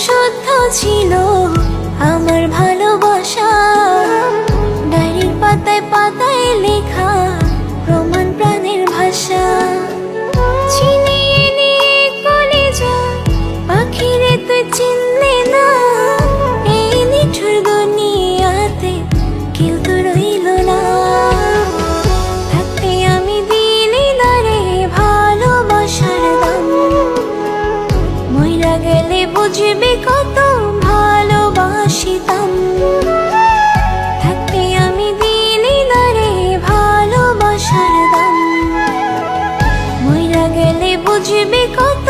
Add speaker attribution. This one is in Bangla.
Speaker 1: শুদ্ধ ছিল আমার ভালোবাসা, ডায়েরির পাতায় পাতায় লেখা প্রমাণ প্রাণের ভাষা। ছিনিয়ে নিয়ে কলেজা পাখিরে তুই চিনলে না, এই নিঠুর দুনিয়াতে কেউ তো রইল না। থাকতে আমি দিলি না রে ভালোবাসার দাম, মইরা গেলে বুঝবি কত ভালোবাসিতাম। থাকতে আমি দিলি না রে ভালোবাসার দাম, মইরা গেলে বুঝবি কত